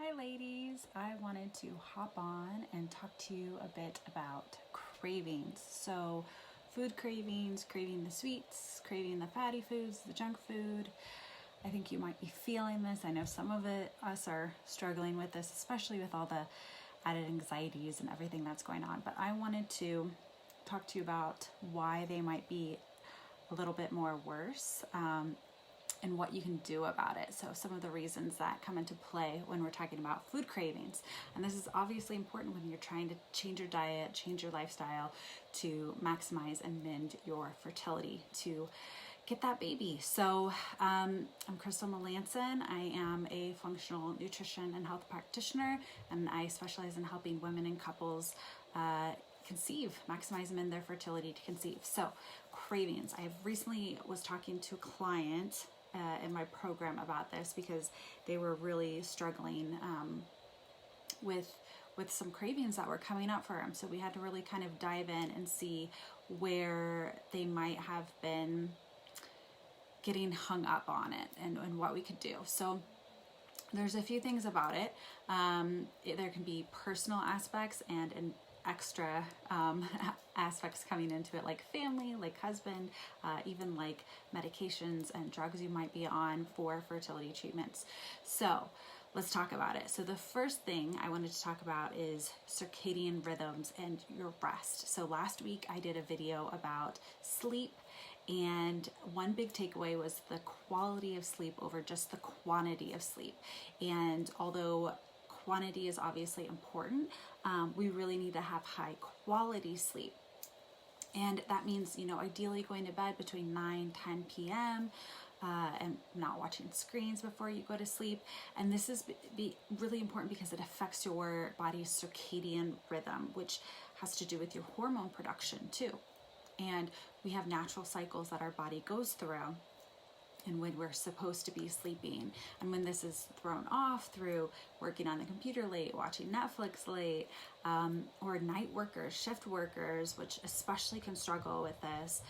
Hi ladies, I wanted to hop on and talk to you a bit about cravings. So food cravings, craving the sweets, craving the fatty foods, the junk food. I think you might be feeling this. I know some of us are struggling with this, especially with all the added anxieties and everything that's going on. But I wanted to talk to you about why they might be a little bit more worse, and what you can do about it. So some of the reasons that come into play when we're talking about food cravings. And this is obviously important when you're trying to change your diet, change your lifestyle to maximize and mend your fertility, to get that baby. So I'm Crystal Melanson. I am a functional nutrition and health practitioner, and I specialize in helping women and couples conceive, maximize and mend their fertility to conceive. So cravings. I recently was talking to a client in my program about this because they were really struggling with some cravings that were coming up for them. So we had to really kind of dive in and see where they might have been getting hung up on it and what we could do. So there's a few things about it. There can be personal aspects and extra aspects coming into it, like family, like husband, even like medications and drugs you might be on for fertility treatments. So let's talk about it. So the first thing I wanted to talk about is circadian rhythms and your rest. So last week I did a video about sleep, and one big takeaway was the quality of sleep over just the quantity of sleep. And although quantity is obviously important, we really need to have high quality sleep. And that means, ideally going to bed between 9-10 p.m. And not watching screens before you go to sleep. And this is really important because it affects your body's circadian rhythm, which has to do with your hormone production too. And we have natural cycles that our body goes through, and when we're supposed to be sleeping, and when this is thrown off through working on the computer late, watching Netflix late, or night workers, shift workers, which especially can struggle with this.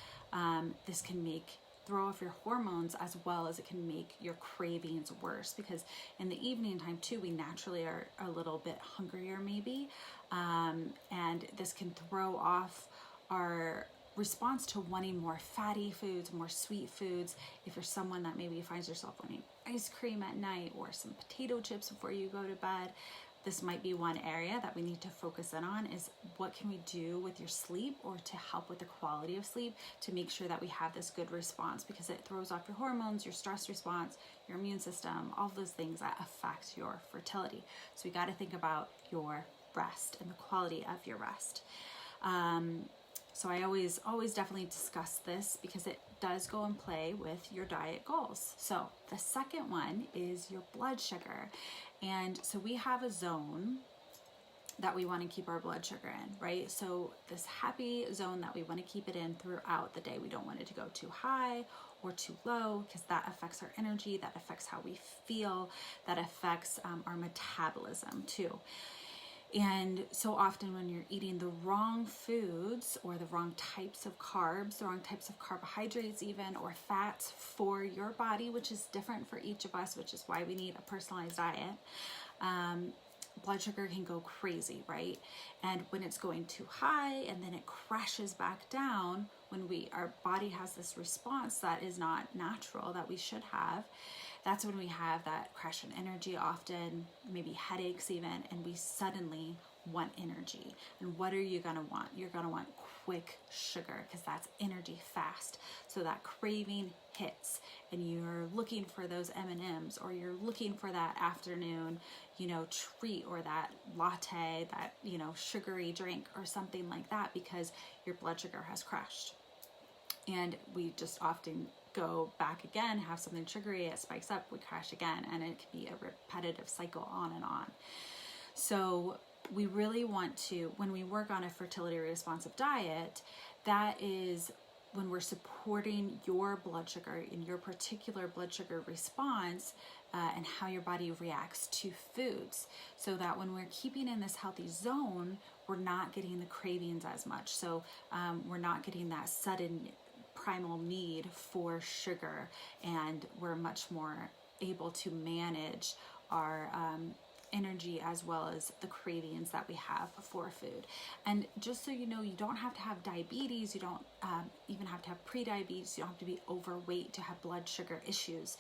This can throw off your hormones, as well as it can make your cravings worse, because in the evening time too, we naturally are a little bit hungrier maybe, and this can throw off our response to wanting more fatty foods, more sweet foods. If you're someone that maybe finds yourself wanting ice cream at night or some potato chips before you go to bed, this might be one area that we need to focus in on, is what can we do with your sleep or to help with the quality of sleep to make sure that we have this good response, because it throws off your hormones, your stress response, your immune system, all of those things that affect your fertility. So we got to think about your rest and the quality of your rest. So I always definitely discuss this because it does go in play with your diet goals. So the second one is your blood sugar. And so we have a zone that we want to keep our blood sugar in, right? So this happy zone that we want to keep it in throughout the day. We don't want it to go too high or too low, because that affects our energy, that affects how we feel, that affects our metabolism too. And so often when you're eating the wrong foods or the wrong types of carbs, the wrong types of carbohydrates even, or fats for your body, which is different for each of us, which is why we need a personalized diet, blood sugar can go crazy, right? And when it's going too high and then it crashes back down, when our body has this response that is not natural, that we should have, that's when we have that crash in energy often, maybe headaches even, and we suddenly want energy. And what are you gonna want? You're gonna want quick sugar, because that's energy fast. So that craving hits and you're looking for those M&Ms, or you're looking for that afternoon, treat, or that latte, that, sugary drink or something like that, because your blood sugar has crashed. And we just often go back again, have something sugary, it spikes up, we crash again, and it can be a repetitive cycle on and on. So we really want to, when we work on a fertility responsive diet, that is when we're supporting your blood sugar in your particular blood sugar response, and how your body reacts to foods, so that when we're keeping in this healthy zone, we're not getting the cravings as much. So we're not getting that sudden primal need for sugar, and we're much more able to manage our energy as well as the cravings that we have for food. And just so you know, you don't have to have diabetes, you don't even have to have pre-diabetes, you don't have to be overweight to have blood sugar issues.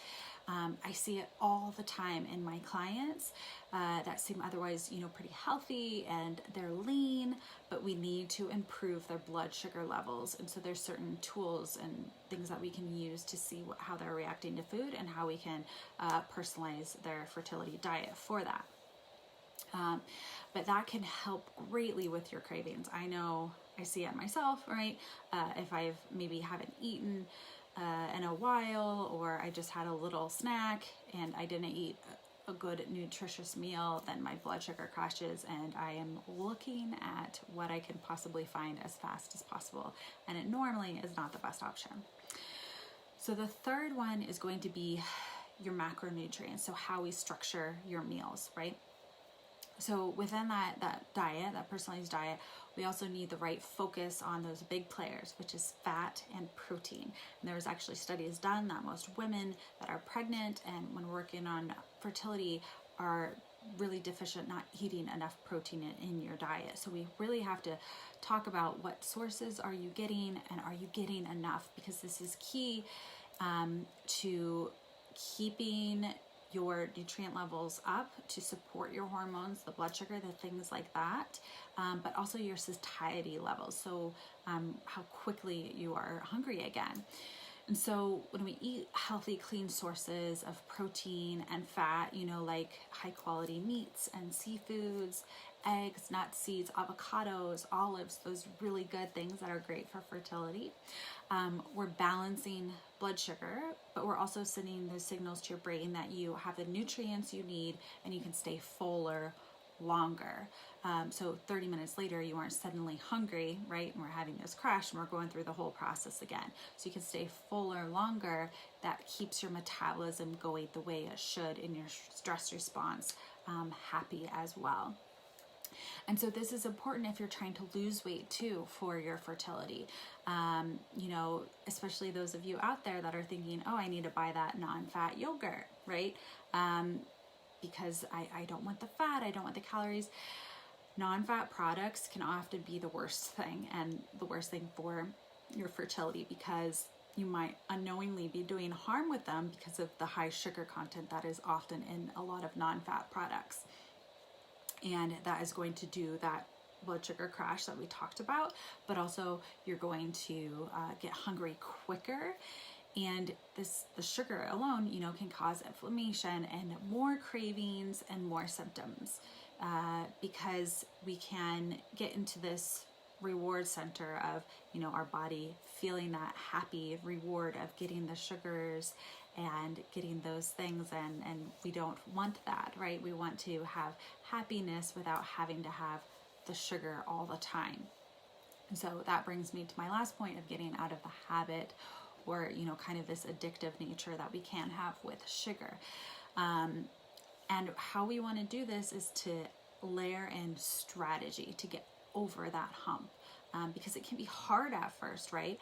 I see it all the time in my clients that seem otherwise, pretty healthy and they're lean, but we need to improve their blood sugar levels. And so there's certain tools and things that we can use to see how they're reacting to food and how we can personalize their fertility diet for that. But that can help greatly with your cravings. I know I see it myself, right? If I've maybe haven't eaten in a while, or I just had a little snack and I didn't eat a good nutritious meal, then my blood sugar crashes and I am looking at what I can possibly find as fast as possible. And it normally is not the best option. So the third one is going to be your macronutrients. So how we structure your meals, right? So within that diet, that personalized diet, we also need the right focus on those big players, which is fat and protein. And there's actually studies done that most women that are pregnant and when working on fertility are really deficient, not eating enough protein in your diet. So we really have to talk about what sources are you getting and are you getting enough, because this is key to keeping your nutrient levels up to support your hormones, the blood sugar, the things like that, but also your satiety levels, so how quickly you are hungry again. And so when we eat healthy, clean sources of protein and fat, like high quality meats and seafoods, eggs, nuts, seeds, avocados, olives, those really good things that are great for fertility. We're balancing blood sugar, but we're also sending those signals to your brain that you have the nutrients you need and you can stay fuller longer. So 30 minutes later, you aren't suddenly hungry, right? And we're having this crash and we're going through the whole process again. So you can stay fuller longer. That keeps your metabolism going the way it should in your stress response, happy as well. And so this is important if you're trying to lose weight too for your fertility. Especially those of you out there that are thinking, oh, I need to buy that non-fat yogurt, right? Because I don't want the fat, I don't want the calories. Non-fat products can often be the worst thing, and the worst thing for your fertility, because you might unknowingly be doing harm with them because of the high sugar content that is often in a lot of non-fat products. And that is going to do that blood sugar crash that we talked about, but also you're going to get hungry quicker. And the sugar alone, can cause inflammation and more cravings and more symptoms, because we can get into this reward center of, our body feeling that happy reward of getting the sugars and getting those things, and we don't want that, right? We want to have happiness without having to have the sugar all the time. And so that brings me to my last point of getting out of the habit, or kind of this addictive nature that we can have with sugar. And how we want to do this is to layer in strategy to get over that hump, because it can be hard at first, right?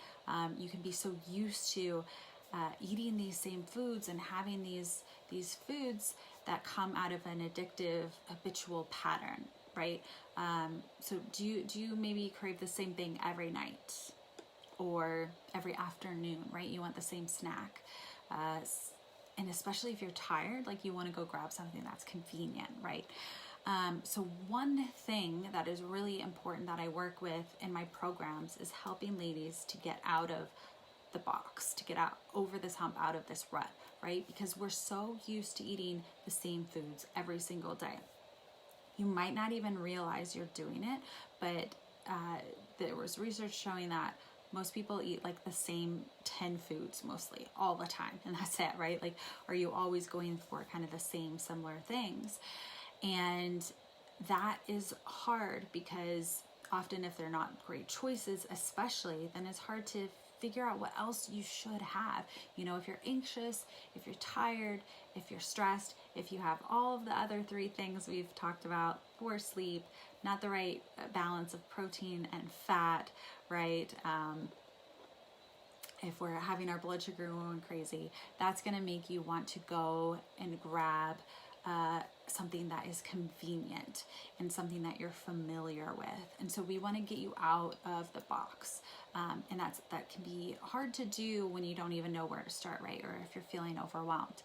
You can be so used to eating these same foods and having these foods that come out of an addictive habitual pattern, right? So do you maybe crave the same thing every night or every afternoon, right? You want the same snack, and especially if you're tired, like you want to go grab something that's convenient, right? So one thing that is really important that I work with in my programs is helping ladies to get out of the box, to get out over this hump, out of this rut, right? Because we're so used to eating the same foods every single day. You might not even realize you're doing it, but there was research showing that most people eat like the same 10 foods mostly all the time, and that's it, right? Like, are you always going for kind of the same similar things? And that is hard, because often if they're not great choices, especially, then it's hard to figure out what else you should have. If you're anxious, if you're tired, if you're stressed, if you have all of the other three things we've talked about, poor sleep, not the right balance of protein and fat, right? If we're having our blood sugar going crazy, that's going to make you want to go and grab something that is convenient and something that you're familiar with. And so we want to get you out of the box. And that can be hard to do when you don't even know where to start, right? Or if you're feeling overwhelmed.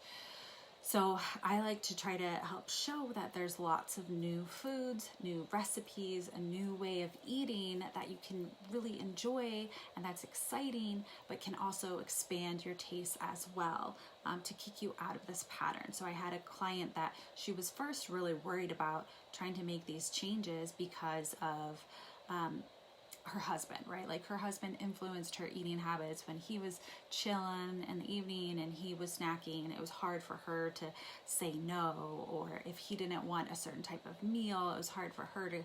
So I like to try to help show that there's lots of new foods, new recipes, a new way of eating that you can really enjoy, and that's exciting, but can also expand your taste as well, to kick you out of this pattern. So I had a client that she was first really worried about trying to make these changes because of her husband, right? Like her husband influenced her eating habits when he was chilling in the evening and he was snacking, and it was hard for her to say no. Or if he didn't want a certain type of meal, it was hard for her to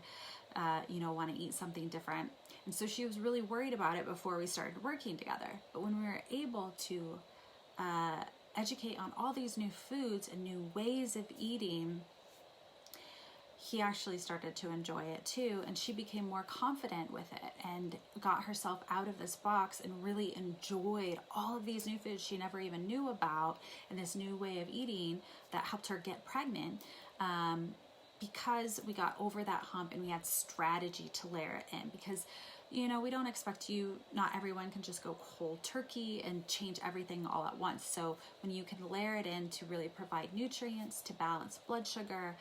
want to eat something different. And so she was really worried about it before we started working together. But when we were able to educate on all these new foods and new ways of eating, he actually started to enjoy it too, and she became more confident with it and got herself out of this box and really enjoyed all of these new foods she never even knew about, and this new way of eating that helped her get pregnant, because we got over that hump and we had strategy to layer it in. Because we don't expect not everyone can just go cold turkey and change everything all at once. So when you can layer it in to really provide nutrients, to balance blood sugar,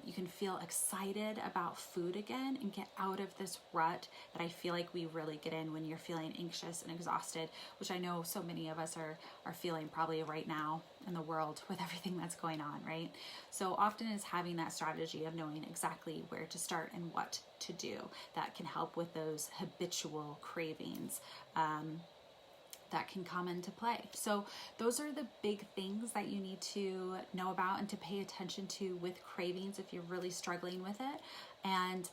you can feel excited about food again and get out of this rut that I feel like we really get in when you're feeling anxious and exhausted, which I know so many of us are feeling probably right now in the world with everything that's going on, right? So often is having that strategy of knowing exactly where to start and what to do that can help with those habitual cravings that can come into play. So those are the big things that you need to know about and to pay attention to with cravings if you're really struggling with it. And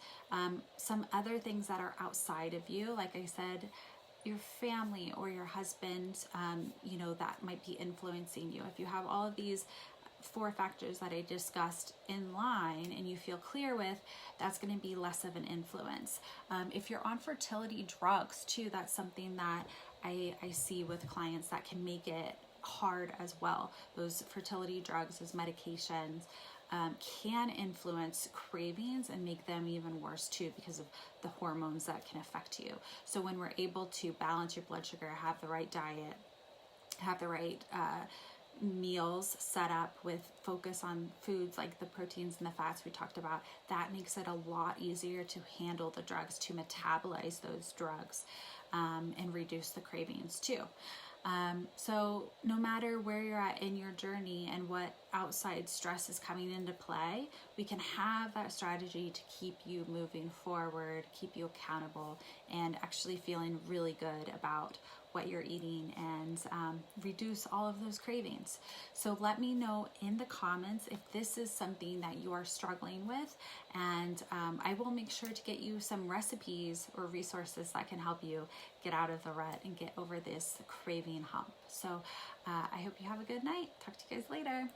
some other things that are outside of you, like I said, your family or your husband, that might be influencing you. If you have all of these 4 factors that I discussed in line and you feel clear with, that's going to be less of an influence. If you're on fertility drugs too, that's something that I see with clients that can make it hard as well. Those fertility drugs, those medications, can influence cravings and make them even worse too, because of the hormones that can affect you. So when we're able to balance your blood sugar, have the right diet, have the right meals set up with focus on foods like the proteins and the fats we talked about, that makes it a lot easier to handle the drugs, to metabolize those drugs, and reduce the cravings too. So no matter where you're at in your journey and what outside stress is coming into play, we can have that strategy to keep you moving forward, keep you accountable, and actually feeling really good about what you're eating, and reduce all of those cravings. So let me know in the comments if this is something that you are struggling with, and I will make sure to get you some recipes or resources that can help you get out of the rut and get over this craving hump. So I hope you have a good night. Talk to you guys later.